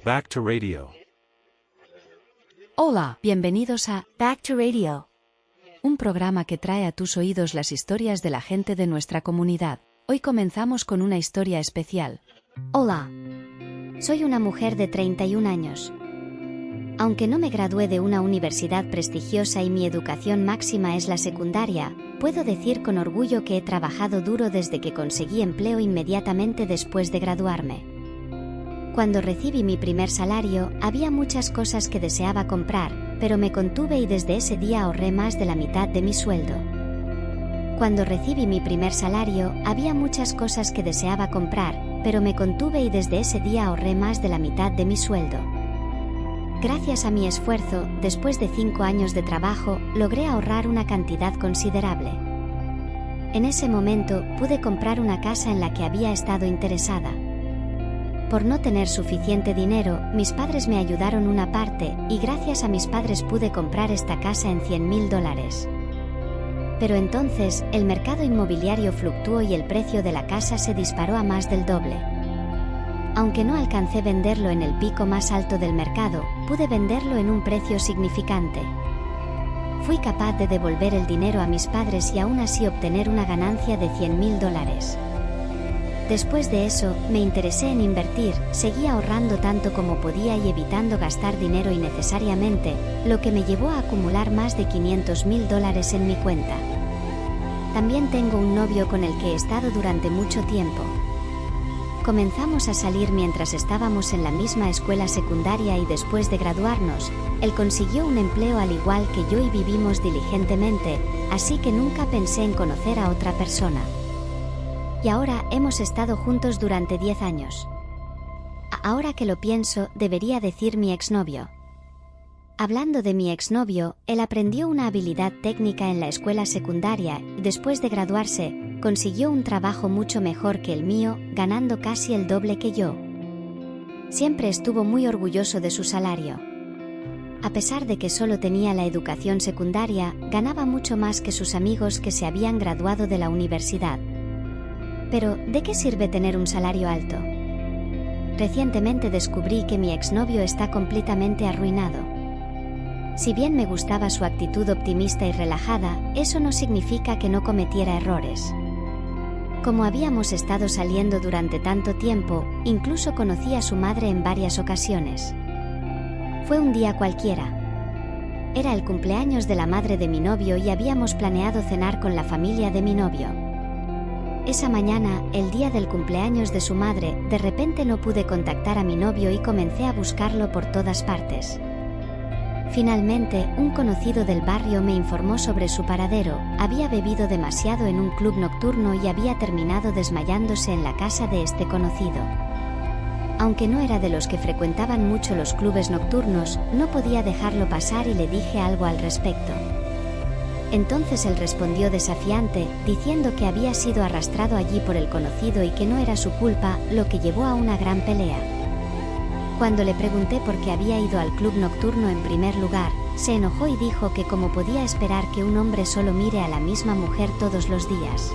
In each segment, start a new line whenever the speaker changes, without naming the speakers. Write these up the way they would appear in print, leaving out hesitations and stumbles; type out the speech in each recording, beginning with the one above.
Back to Radio.
Hola, bienvenidos a Back to Radio, un programa que trae a tus oídos las historias de la gente de nuestra comunidad. Hoy comenzamos con una historia especial.
Hola, soy una mujer de 31 años. Aunque no me gradué de una universidad prestigiosa y mi educación máxima es la secundaria, puedo decir con orgullo que he trabajado duro desde que conseguí empleo inmediatamente después de graduarme. Cuando recibí mi primer salario, había muchas cosas que deseaba comprar, pero me contuve y desde ese día ahorré más de la mitad de mi sueldo. Cuando recibí mi primer salario, había muchas cosas que deseaba comprar, pero me contuve y desde ese día ahorré más de la mitad de mi sueldo. Gracias a mi esfuerzo, después de 5 años de trabajo, logré ahorrar una cantidad considerable. En ese momento, pude comprar una casa en la que había estado interesada. Por no tener suficiente dinero, mis padres me ayudaron una parte, y gracias a mis padres pude comprar esta casa en $100,000. Pero entonces, el mercado inmobiliario fluctuó y el precio de la casa se disparó a más del doble. Aunque no alcancé venderlo en el pico más alto del mercado, pude venderlo en un precio significante. Fui capaz de devolver el dinero a mis padres y aún así obtener una ganancia de $100,000. Después de eso, me interesé en invertir, seguí ahorrando tanto como podía y evitando gastar dinero innecesariamente, lo que me llevó a acumular más de $500,000 en mi cuenta. También tengo un novio con el que he estado durante mucho tiempo. Comenzamos a salir mientras estábamos en la misma escuela secundaria y después de graduarnos, él consiguió un empleo al igual que yo y vivimos diligentemente, así que nunca pensé en conocer a otra persona. Y ahora hemos estado juntos durante 10 años. Ahora que lo pienso, debería decir mi exnovio. Hablando de mi exnovio, él aprendió una habilidad técnica en la escuela secundaria y después de graduarse, consiguió un trabajo mucho mejor que el mío, ganando casi el doble que yo. Siempre estuvo muy orgulloso de su salario. A pesar de que solo tenía la educación secundaria, ganaba mucho más que sus amigos que se habían graduado de la universidad. Pero, ¿de qué sirve tener un salario alto? Recientemente descubrí que mi exnovio está completamente arruinado. Si bien me gustaba su actitud optimista y relajada, eso no significa que no cometiera errores. Como habíamos estado saliendo durante tanto tiempo, incluso conocí a su madre en varias ocasiones. Fue un día cualquiera. Era el cumpleaños de la madre de mi novio y habíamos planeado cenar con la familia de mi novio. Esa mañana, el día del cumpleaños de su madre, de repente no pude contactar a mi novio y comencé a buscarlo por todas partes. Finalmente, un conocido del barrio me informó sobre su paradero, había bebido demasiado en un club nocturno y había terminado desmayándose en la casa de este conocido. Aunque no era de los que frecuentaban mucho los clubes nocturnos, no podía dejarlo pasar y le dije algo al respecto. Entonces él respondió desafiante, diciendo que había sido arrastrado allí por el conocido y que no era su culpa, lo que llevó a una gran pelea. Cuando le pregunté por qué había ido al club nocturno en primer lugar, se enojó y dijo que cómo podía esperar que un hombre solo mire a la misma mujer todos los días.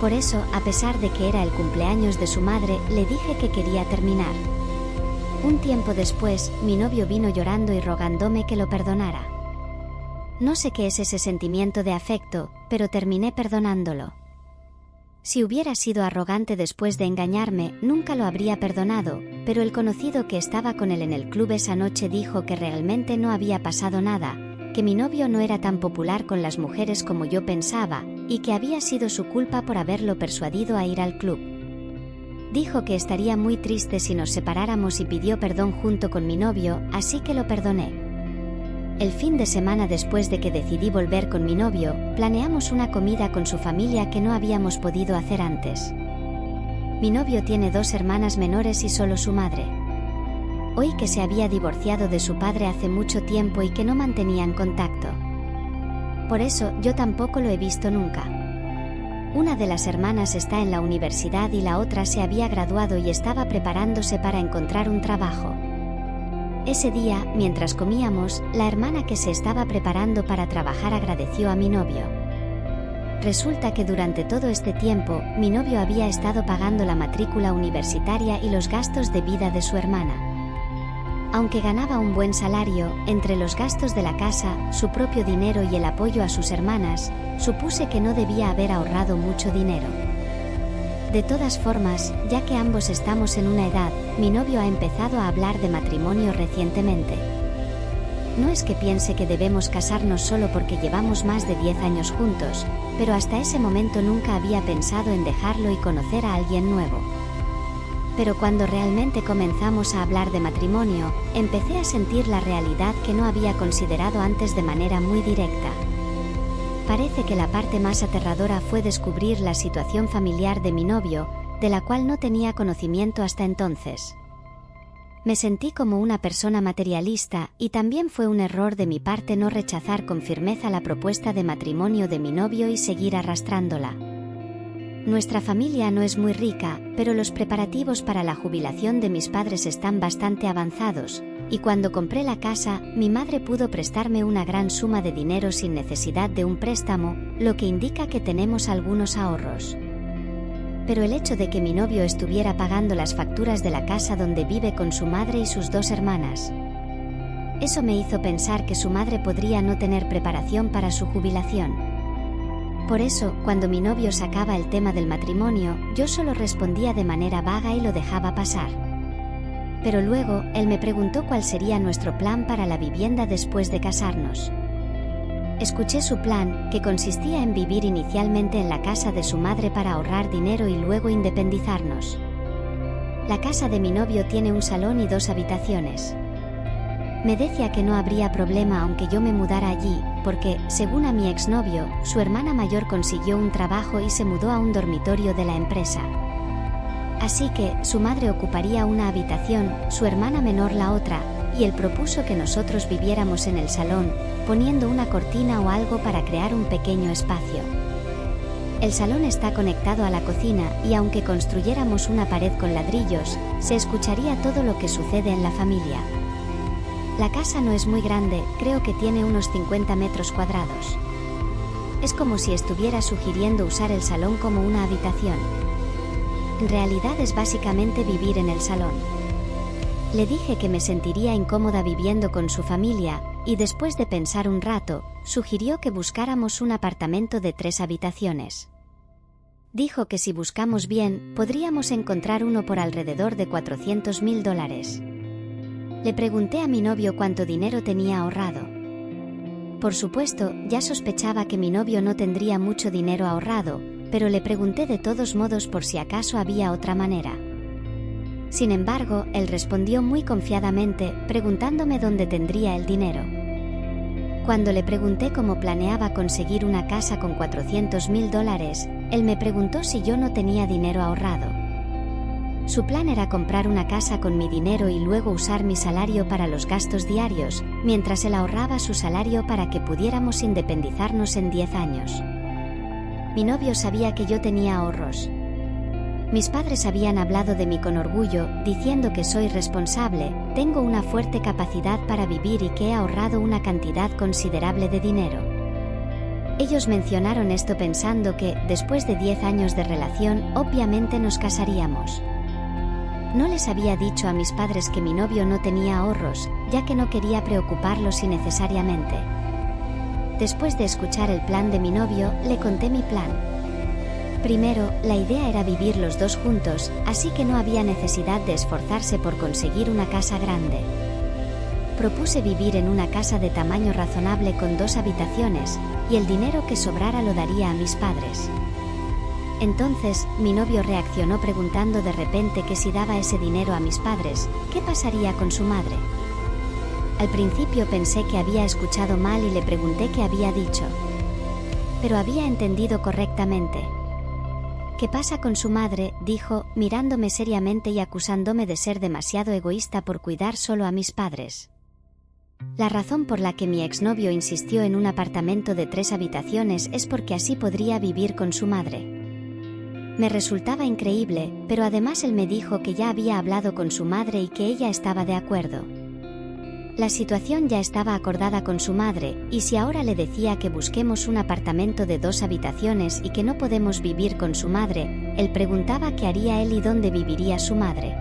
Por eso, a pesar de que era el cumpleaños de su madre, le dije que quería terminar. Un tiempo después, mi novio vino llorando y rogándome que lo perdonara. No sé qué es ese sentimiento de afecto, pero terminé perdonándolo. Si hubiera sido arrogante después de engañarme, nunca lo habría perdonado, pero el conocido que estaba con él en el club esa noche dijo que realmente no había pasado nada, que mi novio no era tan popular con las mujeres como yo pensaba, y que había sido su culpa por haberlo persuadido a ir al club. Dijo que estaría muy triste si nos separáramos y pidió perdón junto con mi novio, así que lo perdoné. El fin de semana después de que decidí volver con mi novio, planeamos una comida con su familia que no habíamos podido hacer antes. Mi novio tiene 2 hermanas menores y solo su madre. Oí que se había divorciado de su padre hace mucho tiempo y que no mantenían contacto. Por eso, yo tampoco lo he visto nunca. Una de las hermanas está en la universidad y la otra se había graduado y estaba preparándose para encontrar un trabajo. Ese día, mientras comíamos, la hermana que se estaba preparando para trabajar agradeció a mi novio. Resulta que durante todo este tiempo, mi novio había estado pagando la matrícula universitaria y los gastos de vida de su hermana. Aunque ganaba un buen salario, entre los gastos de la casa, su propio dinero y el apoyo a sus hermanas, supuse que no debía haber ahorrado mucho dinero. De todas formas, ya que ambos estamos en una edad, mi novio ha empezado a hablar de matrimonio recientemente. No es que piense que debemos casarnos solo porque llevamos más de 10 años juntos, pero hasta ese momento nunca había pensado en dejarlo y conocer a alguien nuevo. Pero cuando realmente comenzamos a hablar de matrimonio, empecé a sentir la realidad que no había considerado antes de manera muy directa. Parece que la parte más aterradora fue descubrir la situación familiar de mi novio, de la cual no tenía conocimiento hasta entonces. Me sentí como una persona materialista y también fue un error de mi parte no rechazar con firmeza la propuesta de matrimonio de mi novio y seguir arrastrándola. Nuestra familia no es muy rica, pero los preparativos para la jubilación de mis padres están bastante avanzados, y cuando compré la casa, mi madre pudo prestarme una gran suma de dinero sin necesidad de un préstamo, lo que indica que tenemos algunos ahorros. Pero el hecho de que mi novio estuviera pagando las facturas de la casa donde vive con su madre y sus 2 hermanas. Eso me hizo pensar que su madre podría no tener preparación para su jubilación. Por eso, cuando mi novio sacaba el tema del matrimonio, yo solo respondía de manera vaga y lo dejaba pasar. Pero luego, él me preguntó cuál sería nuestro plan para la vivienda después de casarnos. Escuché su plan, que consistía en vivir inicialmente en la casa de su madre para ahorrar dinero y luego independizarnos. La casa de mi novio tiene un salón y 2 habitaciones. Me decía que no habría problema aunque yo me mudara allí, porque, según a mi exnovio, su hermana mayor consiguió un trabajo y se mudó a un dormitorio de la empresa. Así que, su madre ocuparía una habitación, su hermana menor la otra, y él propuso que nosotros viviéramos en el salón, poniendo una cortina o algo para crear un pequeño espacio. El salón está conectado a la cocina y aunque construyéramos una pared con ladrillos, se escucharía todo lo que sucede en la familia. La casa no es muy grande, creo que tiene unos 50 metros cuadrados. Es como si estuviera sugiriendo usar el salón como una habitación. En realidad es básicamente vivir en el salón. Le dije que me sentiría incómoda viviendo con su familia, y después de pensar un rato, sugirió que buscáramos un apartamento de 3 habitaciones. Dijo que si buscamos bien, podríamos encontrar uno por alrededor de $400,000. Le pregunté a mi novio cuánto dinero tenía ahorrado. Por supuesto, ya sospechaba que mi novio no tendría mucho dinero ahorrado, pero le pregunté de todos modos por si acaso había otra manera. Sin embargo, él respondió muy confiadamente, preguntándome dónde tendría el dinero. Cuando le pregunté cómo planeaba conseguir una casa con $400,000, él me preguntó si yo no tenía dinero ahorrado. Su plan era comprar una casa con mi dinero y luego usar mi salario para los gastos diarios, mientras él ahorraba su salario para que pudiéramos independizarnos en 10 años. Mi novio sabía que yo tenía ahorros. Mis padres habían hablado de mí con orgullo, diciendo que soy responsable, tengo una fuerte capacidad para vivir y que he ahorrado una cantidad considerable de dinero. Ellos mencionaron esto pensando que, después de 10 años de relación, obviamente nos casaríamos. No les había dicho a mis padres que mi novio no tenía ahorros, ya que no quería preocuparlos innecesariamente. Después de escuchar el plan de mi novio, le conté mi plan. Primero, la idea era vivir los 2 juntos, así que no había necesidad de esforzarse por conseguir una casa grande. Propuse vivir en una casa de tamaño razonable con 2 habitaciones, y el dinero que sobrara lo daría a mis padres. Entonces, mi novio reaccionó preguntando de repente que si daba ese dinero a mis padres, ¿qué pasaría con su madre? Al principio pensé que había escuchado mal y le pregunté qué había dicho. Pero había entendido correctamente. ¿Qué pasa con su madre?, dijo, mirándome seriamente y acusándome de ser demasiado egoísta por cuidar solo a mis padres. La razón por la que mi exnovio insistió en un apartamento de 3 habitaciones es porque así podría vivir con su madre. Me resultaba increíble, pero además él me dijo que ya había hablado con su madre y que ella estaba de acuerdo. La situación ya estaba acordada con su madre, y si ahora le decía que busquemos un apartamento de 2 habitaciones y que no podemos vivir con su madre, él preguntaba qué haría él y dónde viviría su madre.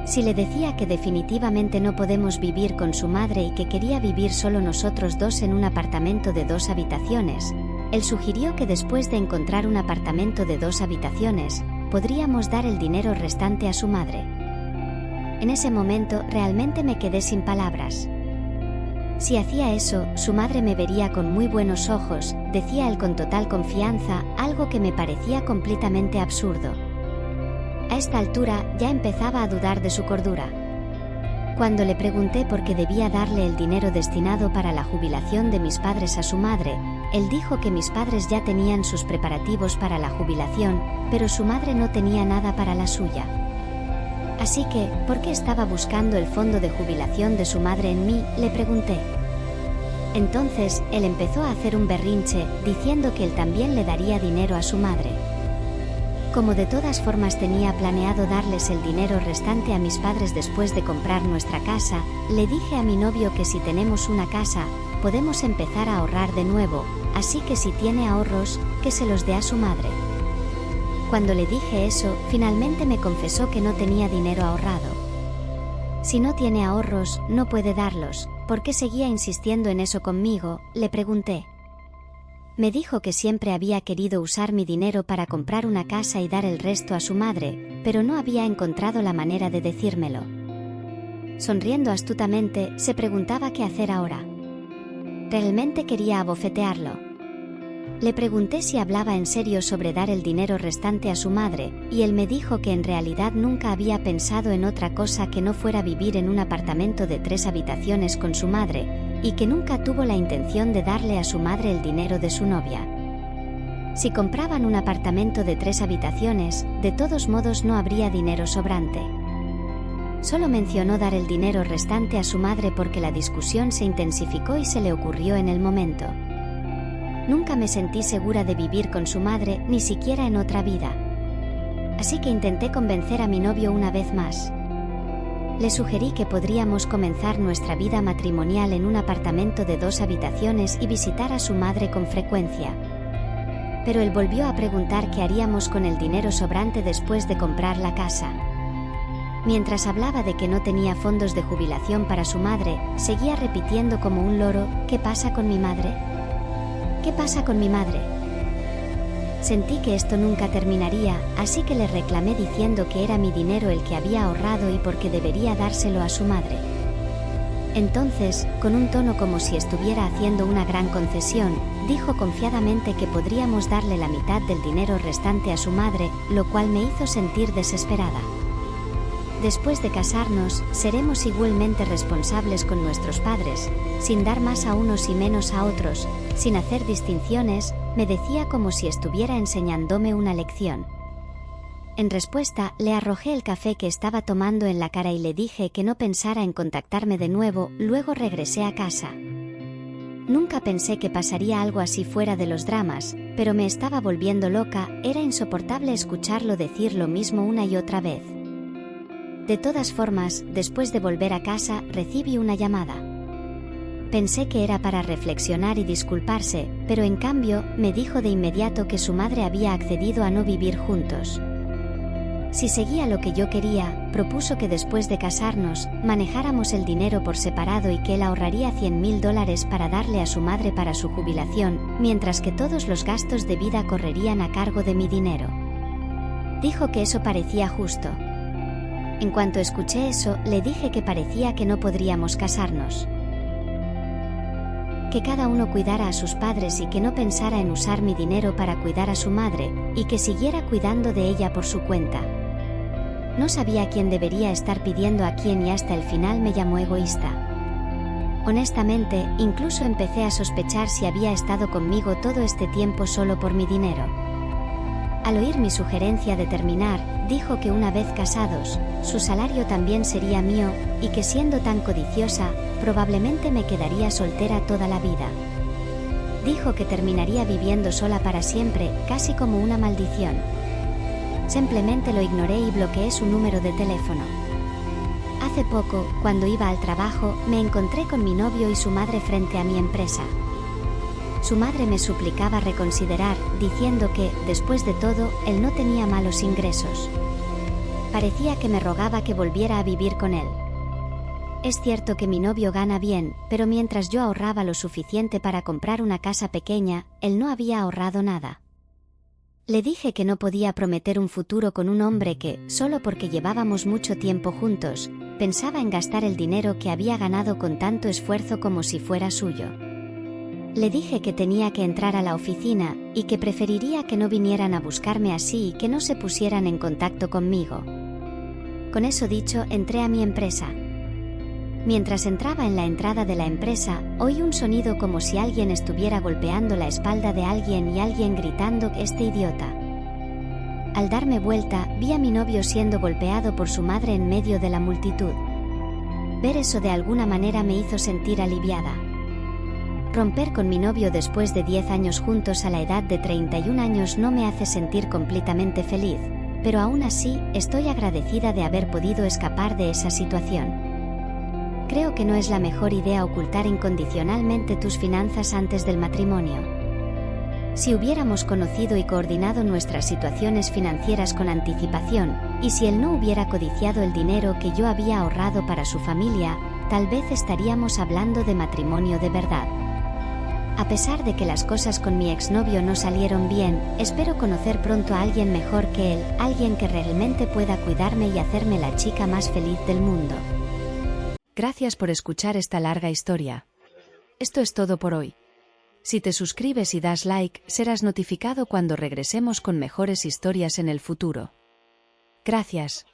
Si le decía que definitivamente no podemos vivir con su madre y que quería vivir solo nosotros dos en un apartamento de 2 habitaciones, él sugirió que después de encontrar un apartamento de 2 habitaciones, podríamos dar el dinero restante a su madre. En ese momento realmente me quedé sin palabras. Si hacía eso, su madre me vería con muy buenos ojos, decía él con total confianza, algo que me parecía completamente absurdo. A esta altura ya empezaba a dudar de su cordura. Cuando le pregunté por qué debía darle el dinero destinado para la jubilación de mis padres a su madre, él dijo que mis padres ya tenían sus preparativos para la jubilación, pero su madre no tenía nada para la suya. Así que, ¿por qué estaba buscando el fondo de jubilación de su madre en mí?, le pregunté. Entonces, él empezó a hacer un berrinche, diciendo que él también le daría dinero a su madre. Como de todas formas tenía planeado darles el dinero restante a mis padres después de comprar nuestra casa, le dije a mi novio que si tenemos una casa, podemos empezar a ahorrar de nuevo, así que si tiene ahorros, que se los dé a su madre. Cuando le dije eso, finalmente me confesó que no tenía dinero ahorrado. Si no tiene ahorros, no puede darlos. ¿Por qué seguía insistiendo en eso conmigo?, le pregunté. Me dijo que siempre había querido usar mi dinero para comprar una casa y dar el resto a su madre, pero no había encontrado la manera de decírmelo. Sonriendo astutamente, se preguntaba qué hacer ahora. Realmente quería abofetearlo. Le pregunté si hablaba en serio sobre dar el dinero restante a su madre, y él me dijo que en realidad nunca había pensado en otra cosa que no fuera vivir en un apartamento de 3 habitaciones con su madre, y que nunca tuvo la intención de darle a su madre el dinero de su novia. Si compraban un apartamento de 3 habitaciones, de todos modos no habría dinero sobrante. Solo mencionó dar el dinero restante a su madre porque la discusión se intensificó y se le ocurrió en el momento. Nunca me sentí segura de vivir con su madre, ni siquiera en otra vida. Así que intenté convencer a mi novio una vez más. Le sugerí que podríamos comenzar nuestra vida matrimonial en un apartamento de 2 habitaciones y visitar a su madre con frecuencia. Pero él volvió a preguntar qué haríamos con el dinero sobrante después de comprar la casa. Mientras hablaba de que no tenía fondos de jubilación para su madre, seguía repitiendo como un loro, ¿qué pasa con mi madre? ¿Qué pasa con mi madre? Sentí que esto nunca terminaría, así que le reclamé diciendo que era mi dinero el que había ahorrado y porque debería dárselo a su madre. Entonces, con un tono como si estuviera haciendo una gran concesión, dijo confiadamente que podríamos darle la mitad del dinero restante a su madre, lo cual me hizo sentir desesperada. Después de casarnos, seremos igualmente responsables con nuestros padres, sin dar más a unos y menos a otros, sin hacer distinciones, me decía como si estuviera enseñándome una lección. En respuesta, le arrojé el café que estaba tomando en la cara y le dije que no pensara en contactarme de nuevo, luego regresé a casa. Nunca pensé que pasaría algo así fuera de los dramas, pero me estaba volviendo loca, era insoportable escucharlo decir lo mismo una y otra vez. De todas formas, después de volver a casa, recibí una llamada. Pensé que era para reflexionar y disculparse, pero en cambio, me dijo de inmediato que su madre había accedido a no vivir juntos. Si seguía lo que yo quería, propuso que después de casarnos, manejáramos el dinero por separado y que él ahorraría $100,000 para darle a su madre para su jubilación, mientras que todos los gastos de vida correrían a cargo de mi dinero. Dijo que eso parecía justo. En cuanto escuché eso, le dije que parecía que no podríamos casarnos. Que cada uno cuidara a sus padres y que no pensara en usar mi dinero para cuidar a su madre, y que siguiera cuidando de ella por su cuenta. No sabía a quién debería estar pidiendo a quién y hasta el final me llamó egoísta. Honestamente, incluso empecé a sospechar si había estado conmigo todo este tiempo solo por mi dinero. Al oír mi sugerencia de terminar, dijo que una vez casados, su salario también sería mío, y que siendo tan codiciosa, probablemente me quedaría soltera toda la vida. Dijo que terminaría viviendo sola para siempre, casi como una maldición. Simplemente lo ignoré y bloqueé su número de teléfono. Hace poco, cuando iba al trabajo, me encontré con mi novio y su madre frente a mi empresa. Su madre me suplicaba reconsiderar, diciendo que, después de todo, él no tenía malos ingresos. Parecía que me rogaba que volviera a vivir con él. Es cierto que mi novio gana bien, pero mientras yo ahorraba lo suficiente para comprar una casa pequeña, él no había ahorrado nada. Le dije que no podía prometer un futuro con un hombre que, solo porque llevábamos mucho tiempo juntos, pensaba en gastar el dinero que había ganado con tanto esfuerzo como si fuera suyo. Le dije que tenía que entrar a la oficina y que preferiría que no vinieran a buscarme así y que no se pusieran en contacto conmigo. Con eso dicho, entré a mi empresa. Mientras entraba en la entrada de la empresa, oí un sonido como si alguien estuviera golpeando la espalda de alguien y alguien gritando «este idiota». Al darme vuelta, vi a mi novio siendo golpeado por su madre en medio de la multitud. Ver eso de alguna manera me hizo sentir aliviada. Romper con mi novio después de 10 años juntos a la edad de 31 años no me hace sentir completamente feliz, pero aún así, estoy agradecida de haber podido escapar de esa situación. Creo que no es la mejor idea ocultar incondicionalmente tus finanzas antes del matrimonio. Si hubiéramos conocido y coordinado nuestras situaciones financieras con anticipación, y si él no hubiera codiciado el dinero que yo había ahorrado para su familia, tal vez estaríamos hablando de matrimonio de verdad. A pesar de que las cosas con mi exnovio no salieron bien, espero conocer pronto a alguien mejor que él, alguien que realmente pueda cuidarme y hacerme la chica más feliz del mundo.
Gracias por escuchar esta larga historia. Esto es todo por hoy. Si te suscribes y das like, serás notificado cuando regresemos con mejores historias en el futuro. Gracias.